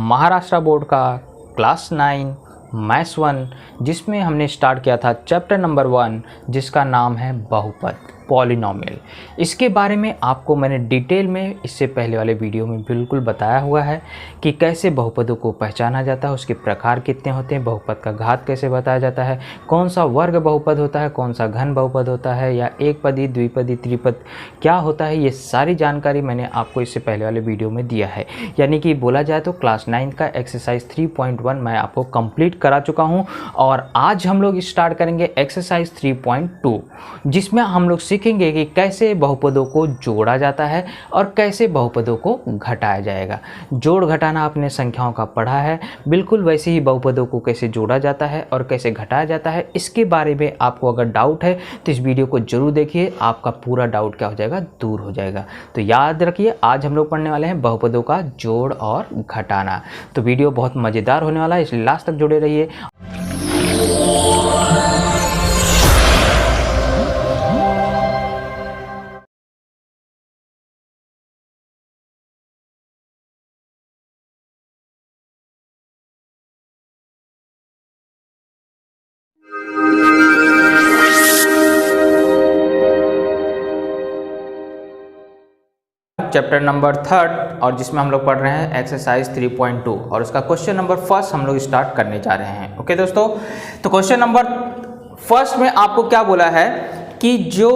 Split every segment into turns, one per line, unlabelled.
Maharashtra board का class 9 maths 1, जिसमें हमने स्टार्ट किया था चैप्टर नंबर 1, जिसका नाम है बहुपद पॉलिनोमियल। इसके बारे में आपको मैंने डिटेल में इससे पहले वाले वीडियो में बिल्कुल बताया हुआ है कि कैसे बहुपदों को पहचाना जाता है, उसके प्रकार कितने होते हैं, बहुपद का घात कैसे बताया जाता है, कौन सा वर्ग बहुपद होता है, कौन सा घन बहुपद होता है, या एक पदी, द्विपदी, त्रिपद क्या होता है। ये सारी जानकारी मैंने आपको इससे पहले वाले वीडियो में दिया है। यानी कि बोला जाए तो क्लास 9 का एक्सरसाइज 3.1 मैं आपको कंप्लीट करा चुका हूँ और आज हम लोग स्टार्ट करेंगे एक्सरसाइज 3.2, जिसमें हम लोग सीखेंगे कि कैसे बहुपदों को जोड़ा जाता है और कैसे बहुपदों को घटाया जाएगा। जोड़ घटाना आपने संख्याओं का पढ़ा है, बिल्कुल वैसे ही बहुपदों को कैसे जोड़ा जाता है और कैसे घटाया जाता है। इसके बारे में आपको अगर डाउट है तो इस वीडियो को जरूर देखिए, आपका पूरा डाउट क्या हो जाएगा, दूर हो जाएगा। तो याद रखिए, आज हम लोग पढ़ने वाले हैं बहुपदों का जोड़ और घटाना। तो वीडियो बहुत मज़ेदार होने वाला है, इसलिए लास्ट तक जुड़े रहिए। चैप्टर नंबर 3 और जिसमें हम लोग पढ़ रहे हैं एक्सरसाइज 3.2 और उसका क्वेश्चन नंबर 1 हम लोग स्टार्ट करने जा रहे हैं। ओके दोस्तों, तो क्वेश्चन नंबर 1 में आपको क्या बोला है कि जो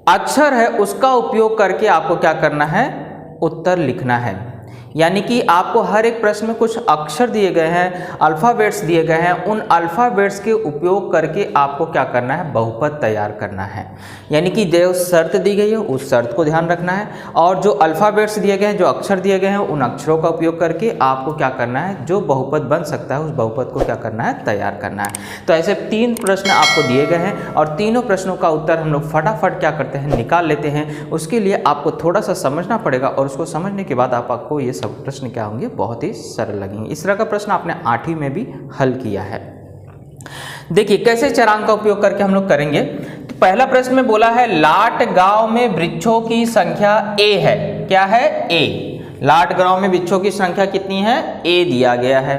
अक्षर है उसका उपयोग करके आपको क्या करना है, उत्तर लिखना है। यानी कि आपको हर एक प्रश्न में कुछ अक्षर दिए गए हैं, अल्फ़ाबेट्स दिए गए हैं, उन अल्फ़ाबेट्स के उपयोग करके आपको क्या करना है, बहुपद तैयार करना है। यानी कि जो शर्त दी गई है उस शर्त को ध्यान रखना है और जो अल्फ़ाबेट्स दिए गए हैं, जो अक्षर दिए गए हैं, उन अक्षरों का उपयोग करके आपको क्या करना है, जो बहुपद बन सकता है उस बहुपद को क्या करना है, तैयार करना है। तो ऐसे 3 प्रश्न आपको दिए गए हैं और तीनों प्रश्नों का उत्तर हम लोग फटाफट क्या करते हैं, निकाल लेते हैं। उसके लिए आपको थोड़ा सा समझना पड़ेगा और उसको समझने के बाद आपको ये सब प्रश्न क्या होंगे, बहुत ही सरल लगेंगे। इस तरह का प्रश्न आपने 8वीं में भी हल किया है। देखिए कैसे चरांक का उपयोग करके हम लोग करेंगे। तो पहला प्रश्न में बोला है लाट गांव में वृक्षों की संख्या a है। क्या है, a। लाट गांव में वृक्षों की संख्या कितनी है, a दिया गया है।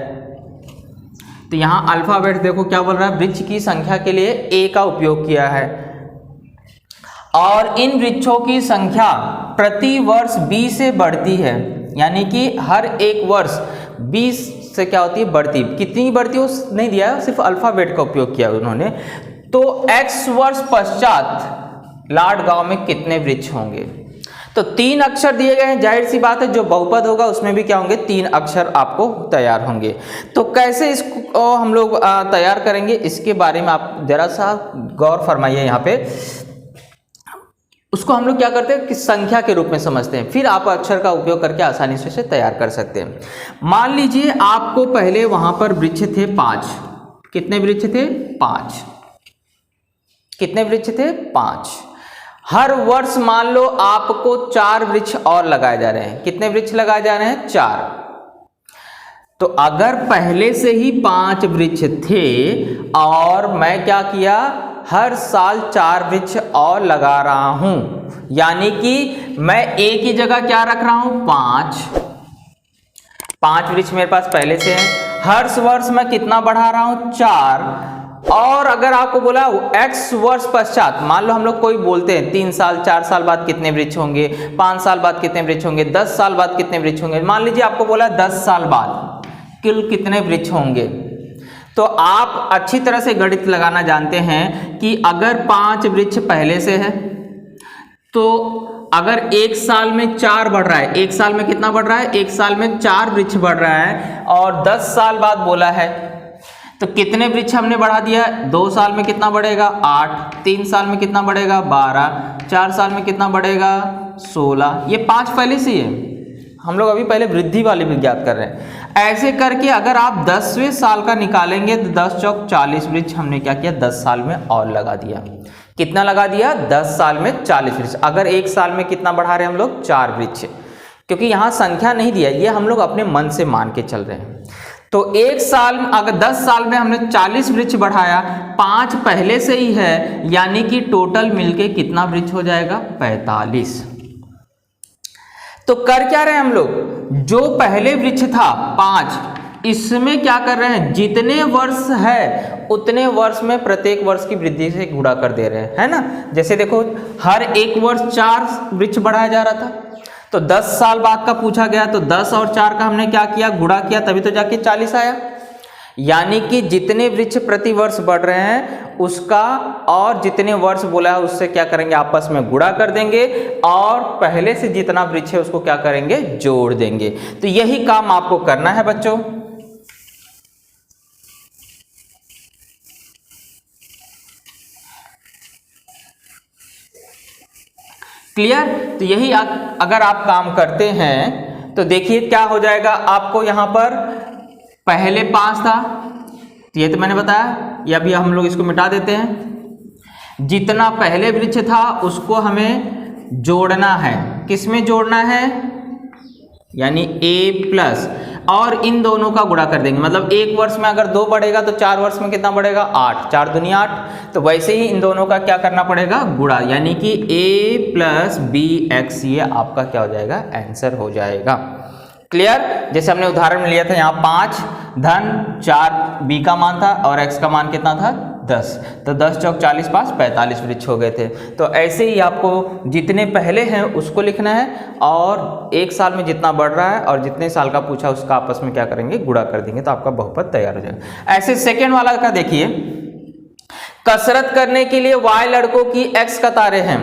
तो यहां अल्फाबेट देखो क्या बोल रहा है, वृक्ष की संख्या के लिए a का उपयोग किया है और इन वृक्षों की संख्या प्रति वर्ष 20 से बढ़ती है। यानी कि हर एक वर्ष 20 से क्या होती है, बढ़ती। कितनी बढ़ती है वो नहीं दिया है, सिर्फ अल्फाबेट का उपयोग किया उन्होंने। तो x वर्ष पश्चात लाट गांव में कितने वृक्ष होंगे। तो 3 अक्षर दिए गए हैं, जाहिर सी बात है जो बहुपद होगा उसमें भी क्या होंगे, 3 अक्षर आपको तैयार होंगे। तो कैसे इसको हम लोग तैयार करेंगे, इसके बारे में आप जरा सा गौर फरमाइए। यहाँ पे उसको हम लोग क्या करते हैं कि संख्या के रूप में समझते हैं, फिर आप अक्षर का उपयोग करके आसानी से तैयार कर सकते हैं। मान लीजिए आपको पहले वहां पर वृक्ष थे 5। कितने वृक्ष थे, 5। कितने वृक्ष थे, 5। हर वर्ष मान लो आपको 4 वृक्ष और लगाए जा रहे हैं। कितने वृक्ष लगाए जा रहे हैं, 4। तो अगर पहले से ही 5 वृक्ष थे और मैं क्या किया, हर साल 4 वृक्ष और लगा रहा हूं, यानी कि मैं एक ही जगह क्या रख रहा हूं, 5 वृक्ष मेरे पास पहले से हैं। हर वर्ष मैं कितना बढ़ा रहा हूं, 4। और अगर आपको बोला x वर्ष पश्चात, मान लो हम लोग कोई बोलते हैं 3 साल 4 साल बाद कितने वृक्ष होंगे, 5 साल बाद कितने वृक्ष होंगे, 10 साल बाद कितने वृक्ष होंगे। मान लीजिए आपको बोला 10 साल बाद कुल कितने वृक्ष होंगे। तो आप अच्छी तरह से गणित लगाना जानते हैं कि अगर 5 वृक्ष पहले से है तो अगर 1 साल में 4 बढ़ रहा है, 1 साल में कितना बढ़ रहा है, 1 साल में 4 वृक्ष बढ़ रहा है और 10 साल बाद बोला है तो कितने वृक्ष हमने बढ़ा दिया, 2 साल में कितना बढ़ेगा, 8, 3 साल में कितना बढ़ेगा, 12, 4 साल में कितना बढ़ेगा, 16। ये 5 पहले से ही है, हम लोग अभी पहले वृद्धि वाले भी ज्ञात कर रहे हैं। ऐसे करके अगर आप 10वें साल का निकालेंगे तो 10 चौक 40 वृक्ष हमने क्या किया, 10 साल में और लगा दिया। कितना लगा दिया, 10 साल में 40 वृक्ष। अगर 1 साल में कितना बढ़ा रहे हैं हम लोग, 4 वृक्ष, क्योंकि यहाँ संख्या नहीं दिया, ये हम लोग अपने मन से मान के चल रहे हैं। तो 1 साल अगर 10 साल में हमने 40 वृक्ष बढ़ाया, 5 पहले से ही है, यानी कि टोटल मिलके कितना वृक्ष हो जाएगा, 45। तो कर क्या रहे हैं हम लोग, जो पहले वृक्ष था 5, इसमें क्या कर रहे हैं, जितने वर्ष है उतने वर्ष में प्रत्येक वर्ष की वृद्धि से गुणा कर दे रहे हैं, है ना। जैसे देखो हर एक वर्ष 4 वृक्ष बढ़ाया जा रहा था, तो 10 साल बाद का पूछा गया, तो 10 और 4 का हमने क्या किया, गुणा किया, तभी तो जाके 40 आया। यानी कि जितने वृक्ष प्रति वर्ष बढ़ रहे हैं उसका और जितने वर्ष बोला है उससे क्या करेंगे, आपस में गुणा कर देंगे और पहले से जितना वृक्ष है उसको क्या करेंगे, जोड़ देंगे। तो यही काम आपको करना है बच्चों। क्लियर। तो यही अगर आप काम करते हैं तो देखिए क्या हो जाएगा, आपको यहां पर पहले 5 था, ये तो मैंने बताया, या भी हम लोग इसको मिटा देते हैं। जितना पहले वृक्ष था उसको हमें जोड़ना है, किसमें जोड़ना है, यानी a प्लस, और इन दोनों का गुणा कर देंगे। मतलब एक वर्ष में अगर 2 बढ़ेगा तो 4 वर्ष में कितना बढ़ेगा, 8, 4 दूनी 8। तो वैसे ही इन दोनों का क्या करना पड़ेगा, गुणा, यानी कि a प्लस bx, ये आपका क्या हो जाएगा, आंसर हो जाएगा। क्लियर। जैसे हमने उदाहरण में लिया था, यहाँ 5 धन 4 b का मान था और x का मान कितना था, 10। तो 10 चौक 40, 5 45 वृक्ष हो गए थे। तो ऐसे ही आपको जितने पहले हैं उसको लिखना है और एक साल में जितना बढ़ रहा है और जितने साल का पूछा उसका आपस में क्या करेंगे, गुणा कर देंगे, तो आपका बहुपद तैयार हो जाएगा। ऐसे सेकेंड वाला का देखिए, कसरत करने के लिए y लड़कों की x कतारें हैं।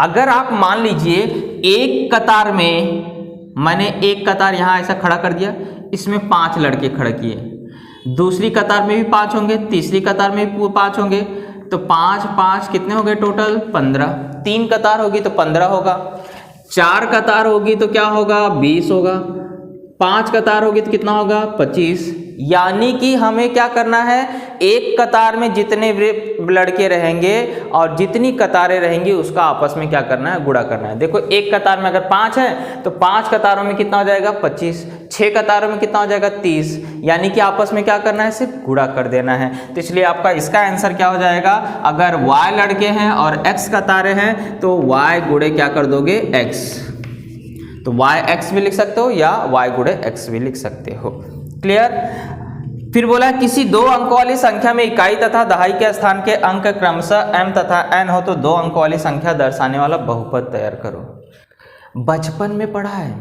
अगर आप मान लीजिए एक कतार में, मैंने एक कतार यहाँ ऐसा खड़ा कर दिया, इसमें 5 लड़के खड़े किए, दूसरी कतार में भी 5 होंगे, तीसरी कतार में भी 5 होंगे, तो 5 5 कितने हो गए टोटल, 15। 3 कतार होगी तो 15 होगा, 4 कतार होगी तो क्या होगा, 20 होगा, 5 कतार होगी तो कितना होगा, 25। यानी कि हमें क्या करना है, एक कतार में जितने लड़के रहेंगे और जितनी कतारें रहेंगी उसका आपस में क्या करना है, गुणा करना है। देखो एक कतार में अगर 5 है तो 5 कतारों में कितना हो जाएगा, 25, 6 कतारों में कितना हो जाएगा, 30। यानी कि आपस में क्या करना है, सिर्फ गुणा कर देना है। तो इसलिए आपका इसका आंसर क्या हो जाएगा, अगर y लड़के हैं और x कतारें हैं तो y गुणे क्या कर दोगे, x। तो yx भी लिख सकते हो या y गुणे x भी लिख सकते हो। क्लियर। फिर बोला किसी 2 अंकों वाली संख्या में इकाई तथा दहाई के स्थान के अंक क्रमशः m तथा n हो तो 2 अंकों वाली संख्या दर्शाने वाला बहुपद तैयार करो। बचपन में पढ़ा है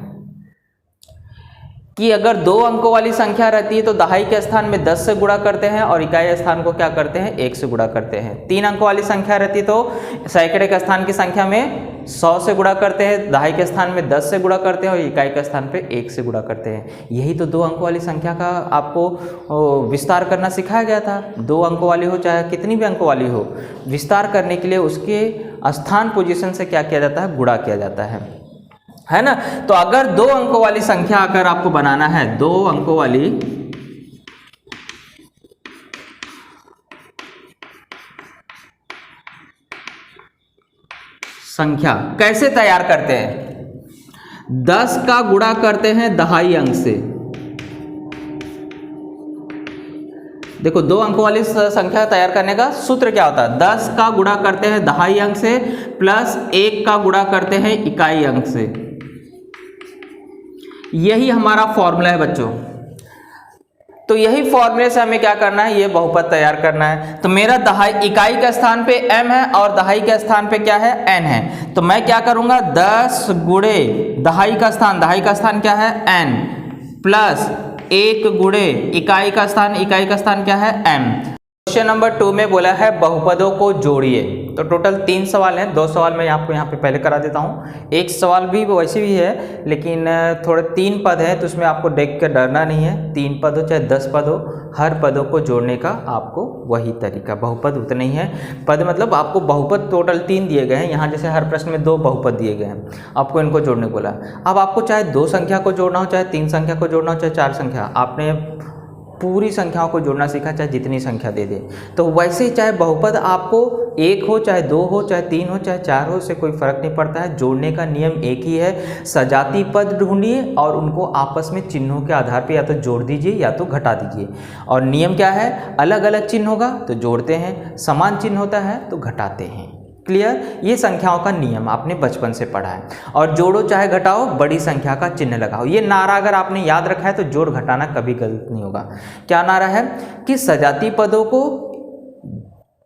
कि अगर 2 अंकों वाली संख्या रहती है तो दहाई के स्थान में 10 से गुणा करते हैं और इकाई स्थान को क्या करते हैं, 1 से गुणा करते हैं। 3 अंकों वाली संख्या रहती है तो सैकड़े के स्थान की संख्या में 100 से गुणा करते हैं, दहाई के स्थान में 10 से गुणा करते हैं और इकाई के स्थान पे 1 से गुणा करते हैं। यही तो 2 अंकों वाली संख्या का आपको विस्तार करना सिखाया गया था। 2 अंकों वाली हो चाहे कितनी भी अंकों वाली हो, विस्तार करने के लिए उसके स्थान पोजीशन से क्या किया जाता है, गुणा किया जाता है ना। तो अगर 2 अंकों वाली संख्या अगर आपको बनाना है, 2 अंकों वाली संख्या कैसे तैयार करते हैं, 10 का गुणा करते हैं दहाई अंक से। देखो 2 अंकों वाली संख्या तैयार करने का सूत्र क्या होता है, 10 का गुणा करते हैं दहाई अंक से प्लस 1 का गुणा करते हैं इकाई अंक से। यही हमारा फॉर्मूला है बच्चों। तो यही फॉर्मूले से हमें क्या करना है, ये बहुपद तैयार करना है। तो मेरा दहाई इकाई के स्थान पे m है और दहाई के स्थान पे क्या है, n है। तो मैं क्या करूंगा, 10 गुणे दहाई का स्थान क्या है, n प्लस 1 गुणे इकाई का स्थान क्या है, m। क्वेश्चन नंबर 2 में बोला है बहुपदों को जोड़िए। तो टोटल 3 सवाल हैं, 2 सवाल मैं आपको यहाँ पे पहले करा देता हूँ, एक सवाल भी वैसे भी है लेकिन थोड़े 3 पद हैं तो उसमें आपको देख कर डरना नहीं है। 3 पद हो चाहे 10 पद हो, हर पदों को जोड़ने का आपको वही तरीका, बहुपद उतने ही है। पद मतलब आपको बहुपद टोटल 3 दिए गए हैं, यहाँ जैसे हर प्रश्न में 2 बहुपद दिए गए हैं, आपको इनको जोड़ने को बोला। अब आपको चाहे 2 संख्या को जोड़ना हो, चाहे 3 संख्या को जोड़ना हो, चाहे 4 संख्या, आपने पूरी संख्याओं को जोड़ना सीखा, चाहे जितनी संख्या दे दे। तो वैसे ही चाहे बहुपद आपको 1 हो, चाहे 2 हो, चाहे 3 हो, चाहे 4 हो, इससे कोई फर्क नहीं पड़ता है। जोड़ने का नियम एक ही है, सजाती पद ढूंढिए और उनको आपस में चिन्हों के आधार पर या तो जोड़ दीजिए या तो घटा दीजिए। और नियम क्या है, अलग अलग चिन्ह होगा तो जोड़ते हैं, समान चिन्ह होता है तो घटाते हैं। क्लियर? ये संख्याओं का नियम आपने बचपन से पढ़ा है। और जोड़ो चाहे घटाओ, बड़ी संख्या का चिन्ह लगाओ। ये नारा अगर आपने याद रखा है तो जोड़ घटाना कभी गलत नहीं होगा। क्या नारा है कि सजाती पदों को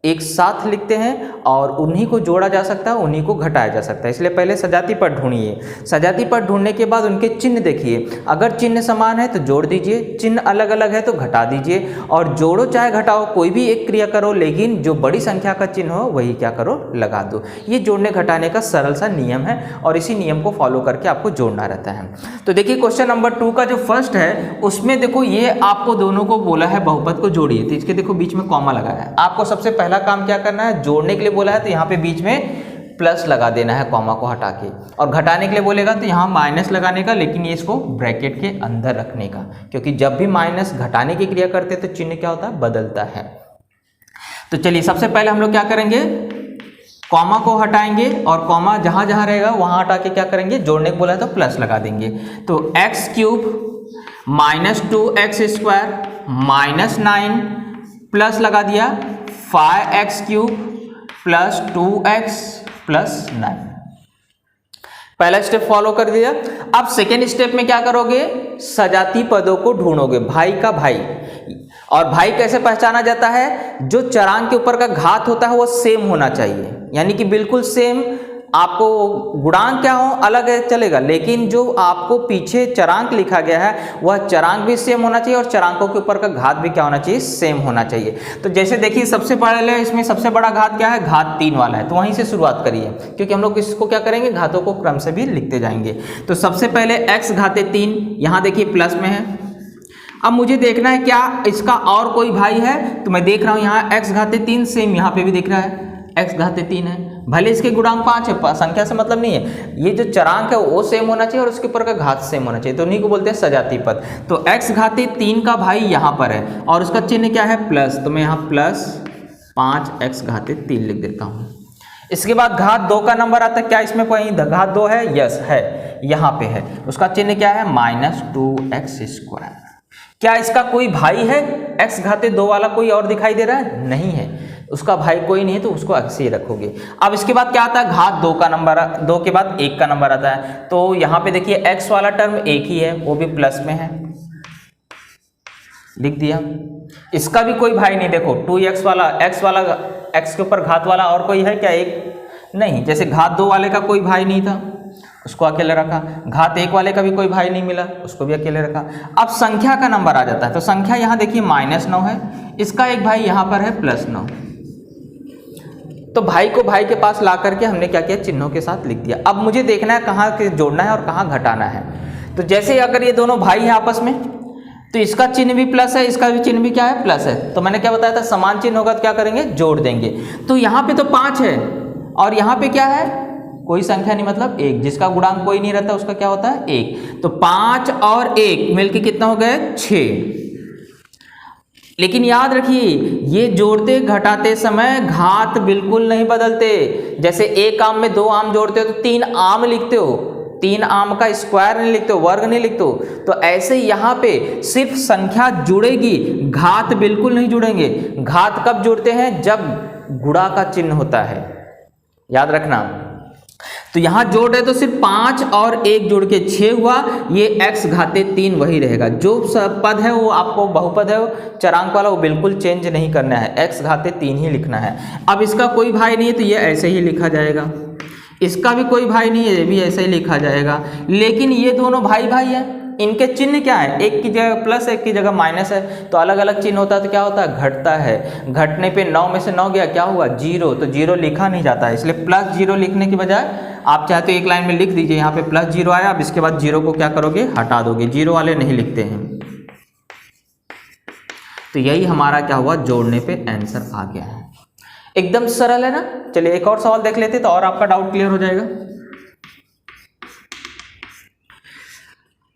एक साथ लिखते हैं और उन्हीं को जोड़ा जा सकता है, उन्हीं को घटाया जा सकता है। इसलिए पहले सजाती पद ढूंढिए। सजाती पद ढूंढने के बाद उनके चिन्ह देखिए। अगर चिन्ह समान है तो जोड़ दीजिए, चिन्ह अलग अलग है तो घटा दीजिए। और जोड़ो चाहे घटाओ, कोई भी एक क्रिया करो, लेकिन जो बड़ी संख्या का चिन्ह हो वही क्या करो, लगा दो। ये जोड़ने घटाने का सरल सा नियम है और इसी नियम को फॉलो करके आपको जोड़ना रहता है। तो देखिए क्वेश्चन नंबर 2 का जो फर्स्ट है उसमें देखो ये आपको दोनों को बोला है बहुपद को जोड़िए, तो इसके देखो बीच में कॉमा लगाया है। आपको सबसे पहला काम क्या करना है, जोड़ने के लिए बोला है तो यहाँ पे बीच में प्लस लगा देना है कॉमा को हटा के, और घटाने के लिए बोलेगा तो यहाँ माइनस लगाने का, लेकिन ये इसको ब्रैकेट के अंदर रखने का, क्योंकि जब भी माइनस घटाने की क्रिया करते हैं तो चिन्ह क्या होता है, बदलता है। तो चलिए सबसे पहले हम लोग क्या करेंगे, कॉमा को हटाएंगे और कॉमा जहां जहां रहेगा वहां हटा के क्या करेंगे, जोड़ने को बोला है तो प्लस लगा देंगे। तो x cube minus 2x² minus 9 plus लगा दिया 5x cube plus 2x plus 9। पहला स्टेप फॉलो कर दिया। अब सेकेंड स्टेप में क्या करोगे, सजाती पदों को ढूंढोगे, भाई का भाई। और भाई कैसे पहचाना जाता है, जो चरांक के ऊपर का घात होता है वो सेम होना चाहिए, यानी कि बिल्कुल सेम। आपको गुणांक क्या हो अलग है चलेगा, लेकिन जो आपको पीछे चरांक लिखा गया है वह चरांक भी सेम होना चाहिए और चरांकों के ऊपर का घात भी क्या होना चाहिए, सेम होना चाहिए। तो जैसे देखिए सबसे पहले इसमें सबसे बड़ा घात क्या है, घात 3 वाला है, तो वहीं से शुरुआत करिए, क्योंकि हम लोग इसको क्या करेंगे, घातों को क्रम से भी लिखते जाएंगे। तो सबसे पहले x घाते 3, यहाँ देखिए प्लस में है। अब मुझे देखना है क्या इसका और कोई भाई है, तो मैं देख रहा हूँ यहाँ x घाते 3 सेम यहाँ पे भी दिख रहा है, x घाते 3 है, भले इसके गुणांक 5 है, संख्या से मतलब नहीं है, ये जो चरांक है वो सेम होना चाहिए और उसके ऊपर का घात सेम होना चाहिए, तो उन्हीं को बोलते हैं सजाती पद। तो x घाते 3 का भाई यहाँ पर है और उसका चिन्ह क्या है, प्लस, तो मैं यहाँ प्लस 5x घाते 3 लिख देता हूँ। इसके बाद घात 2 का नंबर आता है, क्या इसमें कोई घात 2 है, यस है, यहाँ पे है, उसका चिन्ह क्या है, माइनस 2x²। क्या इसका कोई भाई है, x घाते 2 वाला कोई और दिखाई दे रहा है, नहीं है, उसका भाई कोई नहीं है, तो उसको x ही रखोगे। अब इसके बाद क्या आता है, घात 2 का नंबर, 2 के बाद 1 का नंबर आता है, तो यहाँ पे देखिए x वाला टर्म 1 ही है, वो भी प्लस में है, लिख दिया। इसका भी कोई भाई नहीं, देखो 2x वाला, x के ऊपर घात वाला और कोई है क्या, एक नहीं, जैसे घात 2 वाले का कोई भाई नहीं था, उसको अकेले रखा, घात 1 वाले का भी कोई भाई नहीं मिला, उसको भी अकेले रखा। अब संख्या का नंबर आ जाता है, तो संख्या यहाँ देखिए -9 है, इसका एक भाई यहाँ पर है +9, तो भाई को भाई के पास ला करके हमने क्या किया, चिन्हों के साथ लिख दिया। अब मुझे देखना है कहाँ जोड़ना है और कहाँ घटाना है। तो जैसे अगर ये दोनों भाई हैं आपस में, तो इसका चिन्ह भी प्लस है, इसका भी चिन्ह भी क्या है, प्लस है, तो मैंने क्या बताया था, समान चिन्ह होगा तो क्या करेंगे, जोड़ देंगे। तो यहाँ पे तो 5 है और यहाँ पे क्या है, कोई संख्या नहीं, मतलब 1, जिसका गुणांक कोई नहीं रहता उसका क्या होता है, 1। तो 5 और 1 मिलके कितना हो गया, 6। लेकिन याद रखिए ये जोड़ते घटाते समय घात बिल्कुल नहीं बदलते। जैसे एक आम में 2 आम जोड़ते हो तो 3 आम लिखते हो, 3 आम का स्क्वायर नहीं लिखते हो, वर्ग नहीं लिखते हो। तो ऐसे यहाँ पे सिर्फ संख्या जुड़ेगी, घात बिल्कुल नहीं जुड़ेंगे। घात कब जुड़ते हैं, जब गुणा का चिन्ह होता है, याद रखना। तो यहाँ जोड़ रहे तो सिर्फ 5 और 1 जोड़ के 6 हुआ, ये x घाते 3 वही रहेगा। जो पद है वो आपको बहुपद है, चरांक वाला, वो बिल्कुल चेंज नहीं करना है, x घाते 3 ही लिखना है। अब इसका कोई भाई नहीं है तो ये ऐसे ही लिखा जाएगा, इसका भी कोई भाई नहीं है, ये भी ऐसे ही लिखा जाएगा। लेकिन ये दोनों भाई भाई है, इनके चिन्ह क्या है, एक की जगह प्लस, एक की जगह माइनस है, तो अलग अलग चिन्ह होता है तो क्या होता है, घटता है। घटने पे 9 में से 9 गया, क्या हुआ, 0, तो 0 लिखा नहीं जाता है, इसलिए +0 लिखने की बजाय आप चाहे तो एक लाइन में लिख दीजिए, यहाँ पे +0 आया। अब इसके बाद 0 को क्या करोगे, हटा दोगे, 0 वाले नहीं लिखते हैं। तो यही हमारा क्या हुआ, जोड़ने पे आंसर आ गया है। एकदम सरल है ना। चलिए एक और सवाल देख लेते तो और आपका डाउट क्लियर हो जाएगा।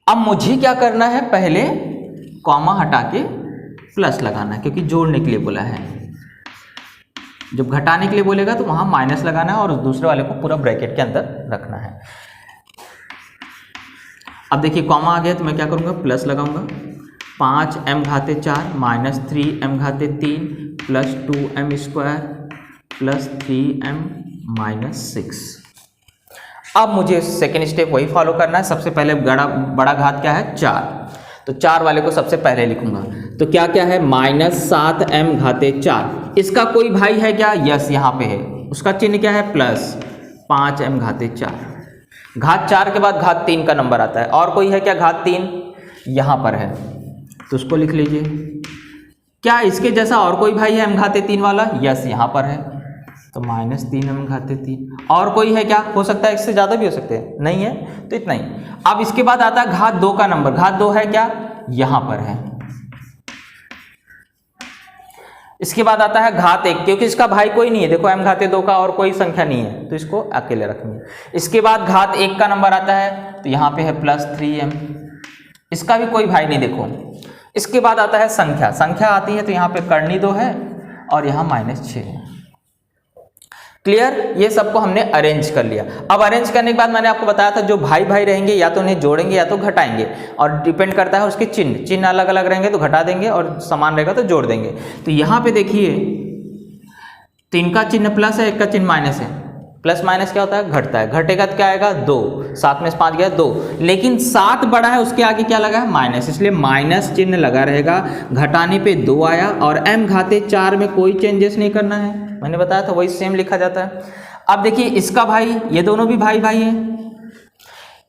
अब मुझे क्या करना है, पहले कॉमा हटा के प्लस लगाना है, क्योंकि जोड़ने के लिए बोला है। जब घटाने के लिए बोलेगा तो वहां माइनस लगाना है और दूसरे वाले को पूरा ब्रैकेट के अंदर रखना है। अब देखिए कॉमा आ गया तो मैं क्या करूंगा, प्लस लगाऊंगा। 5m घाते 4 minus 3m घाते 3 plus 2m² plus 3m -6। अब मुझे सेकेंड स्टेप वही फॉलो करना है। सबसे पहले बड़ा घात क्या है 4, तो 4 वाले को सबसे पहले लिखूंगा। तो क्या क्या है -7m घाते 4। इसका कोई भाई है क्या? यस, यहाँ पे है। उसका चिन्ह क्या है? +5m घाते 4। घात 4 के बाद घात 3 का नंबर आता है। और कोई है क्या घात 3? यहाँ पर है, तो उसको लिख लीजिए। क्या इसके जैसा और कोई भाई है m घाते 3 वाला? यस, यहाँ पर है, तो -3m घाते 3। और कोई है क्या? हो सकता है इससे ज़्यादा भी हो सकते हैं, नहीं है तो इतना ही। अब इसके बाद आता है घात 2 का नंबर। घात 2 है क्या? यहाँ पर है। इसके बाद आता है घात 1, क्योंकि इसका भाई कोई नहीं है, देखो m घाते 2 का और कोई संख्या नहीं है, तो इसको अकेले रखेंगे। इसके बाद घात 1 का नंबर आता है, तो यहाँ पे है +3m। इसका भी कोई भाई नहीं, देखो। इसके बाद आता है संख्या। संख्या आती है तो यहाँ पे कर्णी 2 है और यहाँ -6 है। क्लियर? ये सबको हमने अरेंज कर लिया। अब अरेंज करने के बाद मैंने आपको बताया था जो भाई भाई रहेंगे या तो उन्हें जोड़ेंगे या तो घटाएंगे, और डिपेंड करता है उसके चिन्ह। चिन्ह अलग अलग रहेंगे तो घटा देंगे और समान रहेगा तो जोड़ देंगे। तो यहाँ पे देखिए, 3 का चिन्ह प्लस है, 1 का चिन्ह माइनस है। प्लस माइनस क्या होता है? घटता है। घटेगा तो क्या आएगा? 2। 7 में से 5 गया 2, लेकिन 7 बड़ा है, उसके आगे क्या लगा है? माइनस, इसलिए माइनस चिन्ह लगा रहेगा। घटाने पे 2 आया, और m घाते 4 में कोई चेंजेस नहीं करना है, मैंने बताया था वही सेम लिखा जाता है। अब देखिए इसका भाई, ये दोनों भी भाई भाई हैं,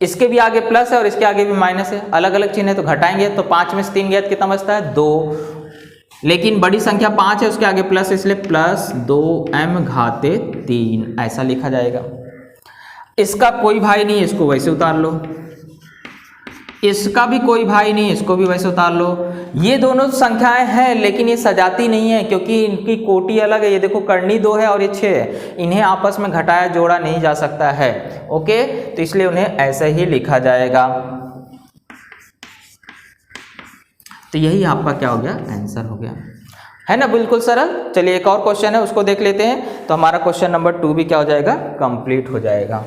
इसके भी आगे प्लस है और इसके आगे भी माइनस है। अलग अलग चिन्ह है तो घटाएंगे, तो 5 में से 3 गया तो कितना बचता है? 2। लेकिन बड़ी संख्या 5 है, उसके आगे प्लस है, इसलिए +2m घाते 3 ऐसा लिखा जाएगा। इसका कोई भाई नहीं है, इसको वैसे उतार लो। इसका भी कोई भाई नहीं है, इसको भी वैसे उतार लो। ये दोनों संख्याएं हैं, लेकिन ये सजाती नहीं है क्योंकि इनकी कोटि अलग है। ये देखो कर्णी 2 है और ये 6 है, इन्हें आपस में घटाया जोड़ा नहीं जा सकता है। ओके, तो इसलिए उन्हें ऐसे ही लिखा जाएगा। तो यही आपका क्या हो गया? आंसर हो गया, है ना? बिल्कुल सरल। चलिए एक और क्वेश्चन है, उसको देख लेते हैं। तो हमारा क्वेश्चन नंबर 2 भी क्या हो जाएगा? कंप्लीट हो जाएगा।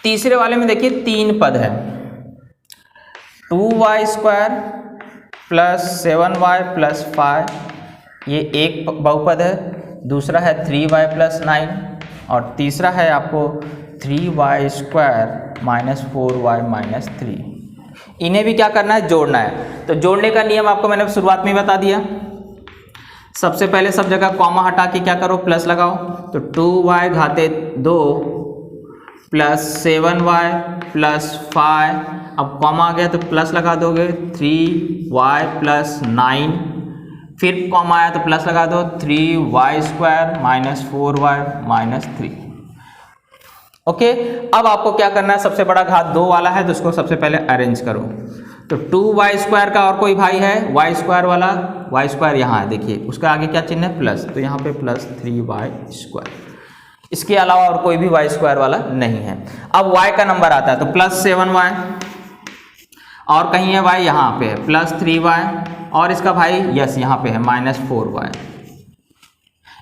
तीसरे वाले में देखिए 3 पद है। 2y² + 7y + 5, ये एक बहुपद है। दूसरा है 3y + 9, और तीसरा है आपको 3y² - 4y - 3। इन्हें भी क्या करना है? जोड़ना है। तो जोड़ने का नियम आपको मैंने शुरुआत में बता दिया। सबसे पहले सब जगह कॉमा हटा के क्या करो? प्लस लगाओ। तो 2y घाते 2 + 7y + 5, अब कॉमा आ गया तो प्लस लगा दोगे। 3y + 9, फिर कॉमा आया तो प्लस लगा दो। 3y² - 4y - 3। ओके, अब आपको क्या करना है? सबसे बड़ा घात 2 वाला है, तो उसको सबसे पहले अरेंज करो। तो 2y² का और कोई भाई है y² वाला, y² यहाँ है, देखिए उसका आगे क्या चिन्ह है? प्लस, तो यहाँ पे +3y²। इसके अलावा और कोई भी y² वाला नहीं है। अब y का नंबर आता है तो +7y, और कहीं है y? यहाँ पे है +3y, और इसका भाई यस यहाँ पे है -4y।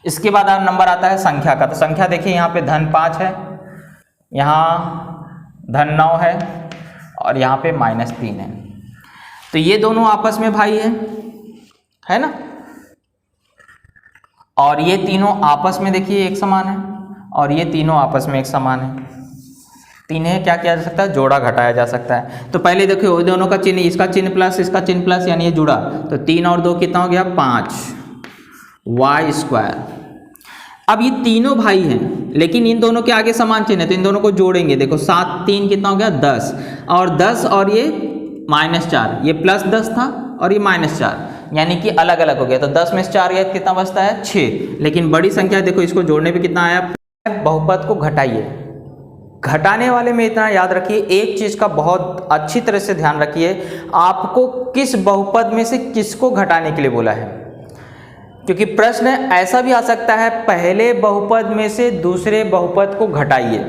इसके बाद नंबर आता है संख्या का। तो संख्या देखिए यहाँ पे -5 है, यहाँ -9 है, और यहाँ पे -3 है। तो ये दोनों आपस में भाई है ना? और ये तीनों आपस में देखिए एक समान है, और ये तीनों आपस में एक समान है। इन्हें क्या किया जा सकता है? जोड़ा घटाया जा सकता है। तो पहले देखिए दोनों का चिन्ह, इसका चिन्ह प्लस, इसका चिन्ह प्लस, यानी ये जुड़ा। तो 3 और 2 कितना हो गया? 5y²। अब ये तीनों भाई हैं, लेकिन इन दोनों के आगे समान चिन्ह है, तो इन दोनों को जोड़ेंगे। देखो 7 3 कितना हो गया? 10, और 10 और ये -4, ये +10 था और ये -4, यानी कि अलग अलग हो गया। तो 10 में से 4 गया, कितना बचता है? 6। लेकिन बड़ी संख्या देखो, इसको जोड़ने पे कितना आया? बहुपद को घटाइए। घटाने वाले में इतना याद रखिए, एक चीज का बहुत अच्छी तरह से ध्यान रखिए, आपको किस बहुपद में से किसको घटाने के लिए बोला है। क्योंकि प्रश्न ऐसा भी आ सकता है, पहले बहुपद में से दूसरे बहुपद को घटाइए।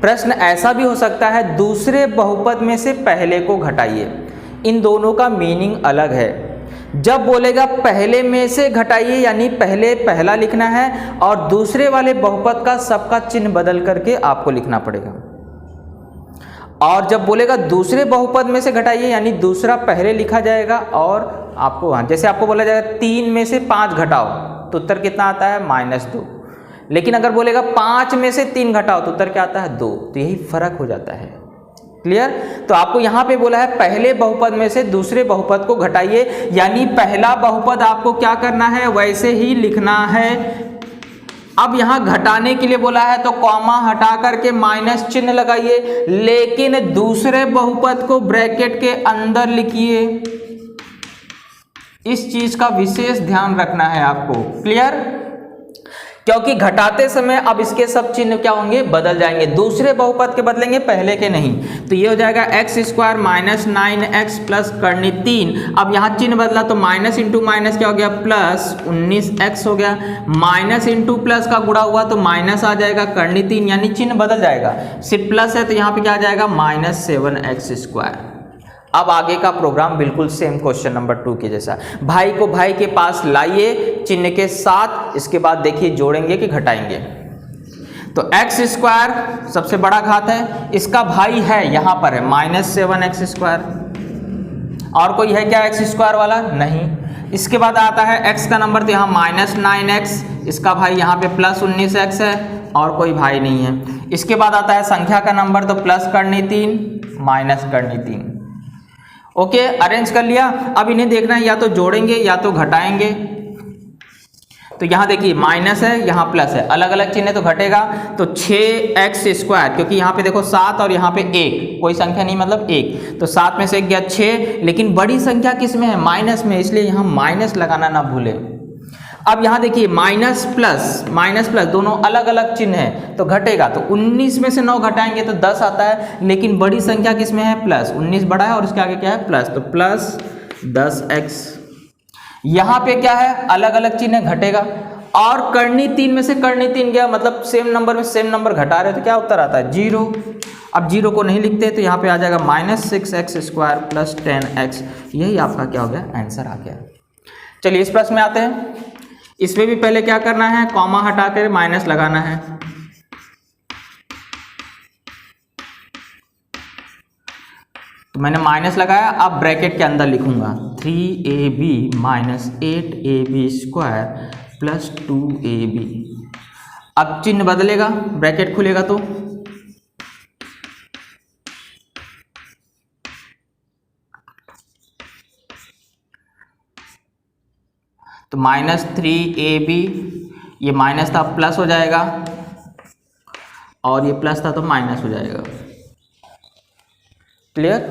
प्रश्न ऐसा भी हो सकता है, दूसरे बहुपद में से पहले को घटाइए। इन दोनों का मीनिंग अलग है। जब बोलेगा पहले में से घटाइए यानी पहले पहला लिखना है और दूसरे वाले बहुपद का सबका चिन्ह बदल करके आपको लिखना पड़ेगा। और जब बोलेगा दूसरे बहुपद में से घटाइए यानी दूसरा पहले लिखा जाएगा और आपको जैसे आपको बोला जाएगा 3 में से 5 घटाओ तो उत्तर कितना आता है -2। लेकिन अगर बोलेगा 5 में से 3 घटाओ तो उत्तर क्या आता है 2। तो यही फर्क हो जाता है। क्लियर? तो आपको यहाँ पे बोला है पहले बहुपद में से दूसरे बहुपद को घटाइए यानी पहला बहुपद आपको क्या करना है वैसे ही लिखना है। अब यहाँ घटाने के लिए बोला है तो कॉमा हटा करके माइनस चिन्ह लगाइए, लेकिन दूसरे बहुपद को ब्रैकेट के अंदर लिखिए। इस चीज का विशेष ध्यान रखना है आपको। क्लियर? क्योंकि घटाते समय अब इसके सब चिन्ह क्या होंगे बदल जाएंगे, दूसरे बहुपद के बदलेंगे पहले के नहीं। तो ये हो जाएगा x² - 9x प्लस करनी 3। अब यहाँ चिन्ह बदला तो माइनस इंटू माइनस क्या हो गया प्लस 19x हो गया। माइनस इंटू प्लस का गुणा हुआ तो माइनस आ जाएगा करनी 3 यानी चिन्ह बदल जाएगा। सिर्फ प्लस है तो यहाँ पे क्या आ जाएगा -7x²। अब आगे का प्रोग्राम बिल्कुल सेम क्वेश्चन नंबर 2 के जैसा। भाई को भाई के पास लाइए चिन्ह के साथ, इसके बाद देखिए जोड़ेंगे कि घटाएंगे। तो x² सबसे बड़ा घात है, इसका भाई है यहाँ पर है -7x²। और कोई है क्या x² वाला? नहीं। इसके बाद आता है x का नंबर तो यहाँ -9x, इसका भाई यहाँ पे +19x है और कोई भाई नहीं है। इसके बाद आता है संख्या का नंबर तो प्लस करनी 3 माइनस करनी 3। ओके, अरेंज कर लिया। अब इन्हें देखना है या तो जोड़ेंगे या तो घटाएंगे। तो यहाँ देखिए माइनस है यहाँ प्लस है, अलग अलग चिन्ह तो घटेगा। तो 6x², क्योंकि यहाँ पे देखो 7 और यहाँ पे 1, कोई संख्या नहीं मतलब 1, तो 7 में से 1 गया 6। लेकिन बड़ी संख्या किस में है? माइनस में, इसलिए यहाँ माइनस लगाना ना भूले। अब यहाँ देखिए माइनस प्लस दोनों अलग अलग चिन्ह है तो घटेगा। तो 19 में से 9 घटाएंगे तो 10 आता है, लेकिन बड़ी संख्या किस में है? प्लस। 19 बड़ा है और इसके आगे क्या है? प्लस, तो प्लस 10x। यहाँ पे क्या है? अलग अलग चिन्ह घटेगा। और करनी 3 में से करनी 3 गया, मतलब सेम नंबर में सेम नंबर घटा रहे तो क्या उत्तर आता है? 0। अब 0 को नहीं लिखते तो यहाँ पे आ जाएगा -6x² प्लस 10x। यही आपका क्या हो गया? आंसर आ गया। चलिए इस प्रश्न में आते हैं। इसमें भी पहले क्या करना है? कॉमा हटा कर माइनस लगाना है। तो मैंने माइनस लगाया, अब ब्रैकेट के अंदर लिखूंगा 3ab - 8ab² प्लस 2ab। अब चिन्ह बदलेगा, ब्रैकेट खुलेगा तो -3ab, ये माइनस था प्लस हो जाएगा और ये प्लस था तो माइनस हो जाएगा। क्लियर?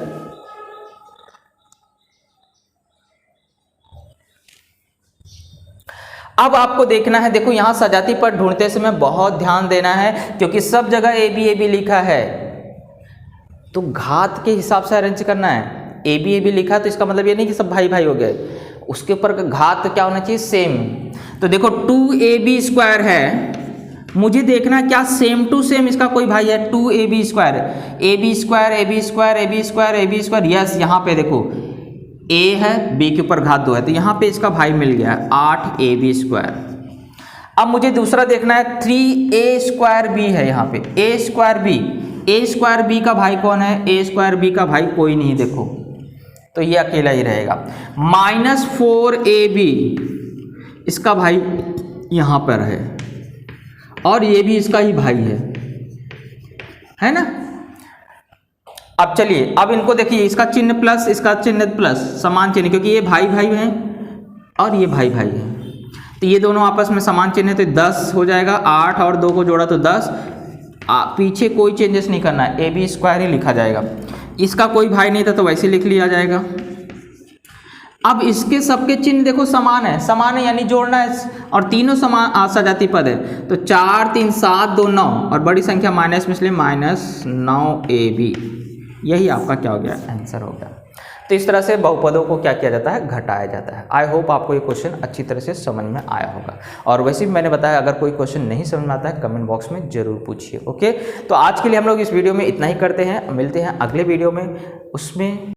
अब आपको देखना है, देखो यहां सजाती पद ढूंढते समय बहुत ध्यान देना है क्योंकि सब जगह ab लिखा है तो घात के हिसाब से अरेंज करना है। ab लिखा तो इसका मतलब ये नहीं कि सब भाई भाई हो गए, उसके ऊपर घात क्या होना चाहिए? सेम। तो देखो 2ab² है, मुझे देखना क्या सेम टू सेम इसका कोई भाई है? 2ab², ab², yes. यहाँ पे देखो a है, b के ऊपर घात 2 है तो यहाँ पे इसका भाई मिल गया 8ab²। अब मुझे दूसरा देखना है 3a²b है, यहाँ पे a²b का भाई कौन है? a²b का भाई कोई नहीं, देखो तो ये अकेला ही रहेगा। -4ab इसका भाई यहां पर है और ये भी इसका ही भाई है ना। अब चलिए, अब इनको देखिए, इसका चिन्ह प्लस इसका चिन्ह प्लस, समान चिन्ह, क्योंकि ये भाई भाई हैं और ये भाई भाई हैं तो ये दोनों आपस में समान चिन्ह है तो 10 हो जाएगा। 8 और 2 को जोड़ा तो 10। पीछे कोई चेंजेस नहीं करना है, ab² ही लिखा जाएगा। इसका कोई भाई नहीं था तो वैसे लिख लिया जाएगा। अब इसके सबके चिन्ह देखो समान है यानी जोड़ना है और तीनों समान सजाती पद है तो 4 3 7 2 9 और बड़ी संख्या माइनस में इसलिए -9ab। यही आपका क्या हो गया? आंसर हो गया। तो इस तरह से बहुपदों को क्या किया जाता है? घटाया जाता है। आई होप आपको ये क्वेश्चन अच्छी तरह से समझ में आया होगा। और वैसे भी मैंने बताया अगर कोई क्वेश्चन नहीं समझ में आता है कमेंट बॉक्स में जरूर पूछिए। ओके, तो आज के लिए हम लोग इस वीडियो में इतना ही करते हैं, मिलते हैं अगले वीडियो में। उसमें